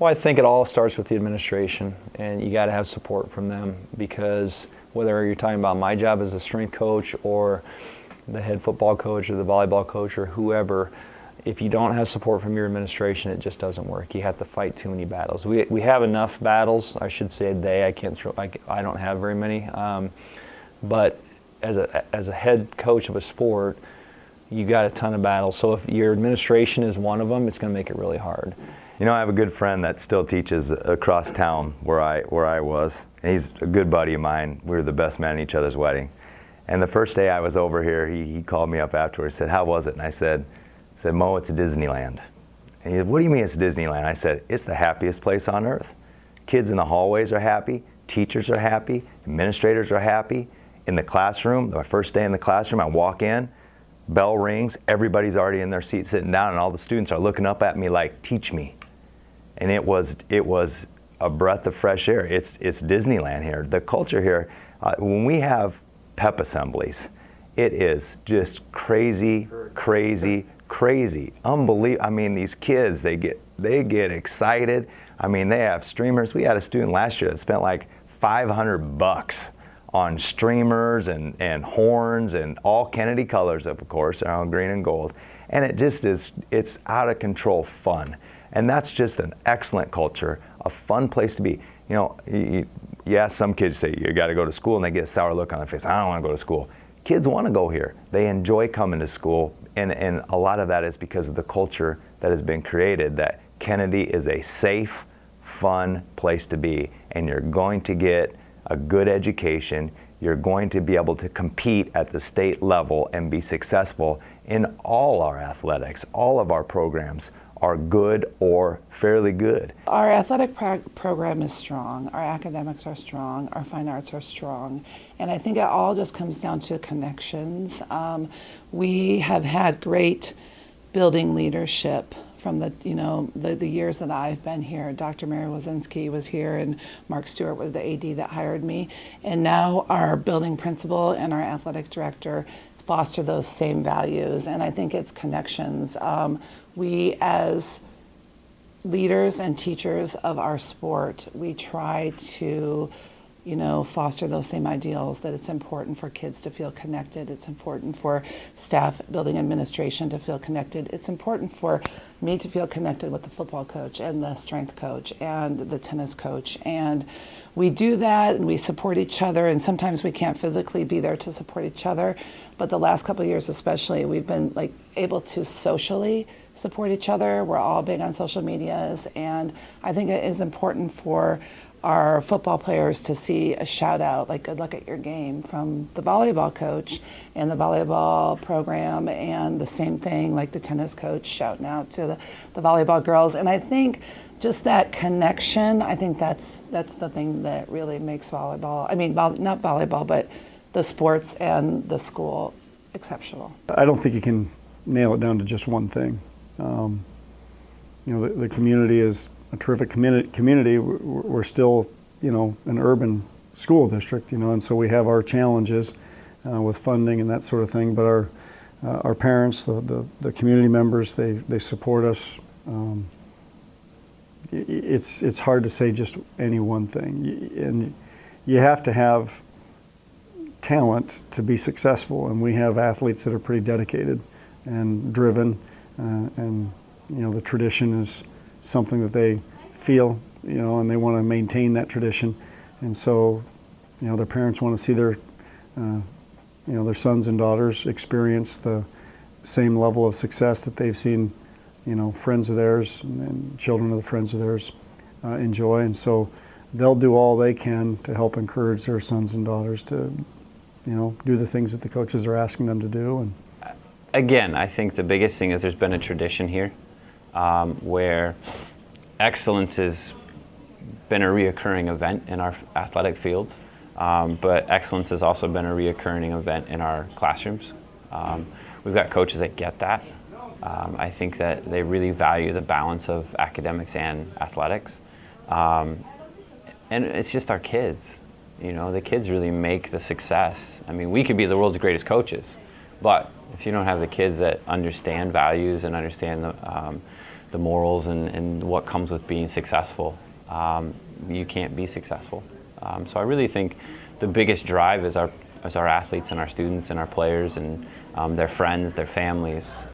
Well, I think it all starts with the administration, and you got to have support from them, because whether you're talking about my job as a strength coach or the head football coach or the volleyball coach or whoever, if you don't have support from your administration, it just doesn't work. You have to fight too many battles. We have enough battles, I should say, a day. I don't have very many. But as a head coach of a sport, you got a ton of battles. So if your administration is one of them, it's going to make it really hard. You know, I have a good friend that still teaches across town where I was. And he's a good buddy of mine. We were the best man at each other's wedding. And the first day I was over here, he called me up afterwards, said, "How was it?" And I said, "Mo, it's a Disneyland." And he said, "What do you mean it's Disneyland?" I said, "It's the happiest place on earth. Kids in the hallways are happy, teachers are happy, administrators are happy. In the classroom, my first day in the classroom, I walk in, bell rings, everybody's already in their seat sitting down, and all the students are looking up at me like, 'Teach me.'" And it was a breath of fresh air. It's Disneyland here. The culture here, when we have pep assemblies, it is just crazy, unbelievable. I mean, these kids, they get excited. I mean, they have streamers. We had a student last year that spent like $500 on streamers and horns and all Kennedy colors, of course, green and gold. And it just is, it's out of control fun. And that's just an excellent culture, a fun place to be. You know, you ask some kids, say, "You got to go to school," and they get a sour look on their face. "I don't want to go to school." Kids want to go here. They enjoy coming to school, and a lot of that is because of the culture that has been created, that Kennedy is a safe, fun place to be, and you're going to get a good education. You're going to be able to compete at the state level and be successful in all our athletics. All of our programs are good or fairly good. Our athletic program is strong, our academics are strong, our fine arts are strong, and I think it all just comes down to connections. We have had great building leadership from the years that I've been here. Dr. Mary Wazinski was here, and Mark Stewart was the AD that hired me, and now our building principal and our athletic director foster those same values, and I think it's connections. We as leaders and teachers of our sport, we try to foster those same ideals, that it's important for kids to feel connected. It's important for staff, building administration to feel connected. It's important for me to feel connected with the football coach and the strength coach and the tennis coach. And we do that, and we support each other, and sometimes we can't physically be there to support each other. But the last couple of years especially, we've been able to socially support each other. We're all big on social medias, and I think it is important for our football players to see a shout out, like "Good luck at your game," from the volleyball coach and the volleyball program, and the same thing like the tennis coach shouting out to the volleyball girls. And I think just that connection, I think that's the thing that really makes volleyball, not volleyball, but the sports and the school exceptional. I don't think you can nail it down to just one thing. The community is a terrific community. We're still, an urban school district, and so we have our challenges with funding and that sort of thing. But our parents, the community members, they support us. It's hard to say just any one thing, and you have to have talent to be successful. And we have athletes that are pretty dedicated and driven, and the tradition is something that they feel, and they want to maintain that tradition. And so, their parents want to see their sons and daughters experience the same level of success that they've seen, friends of theirs and children of the friends of theirs enjoy. And so they'll do all they can to help encourage their sons and daughters to, do the things that the coaches are asking them to do. And again, I think the biggest thing is there's been a tradition here where excellence has been a reoccurring event in our athletic fields, but excellence has also been a reoccurring event in our classrooms. We've got coaches that get that. I think that they really value the balance of academics and athletics. And it's just our kids. The kids really make the success. We could be the world's greatest coaches, but if you don't have the kids that understand values and understand the morals and what comes with being successful, you can't be successful. So I really think the biggest drive is our athletes and our students and our players and their friends, their families.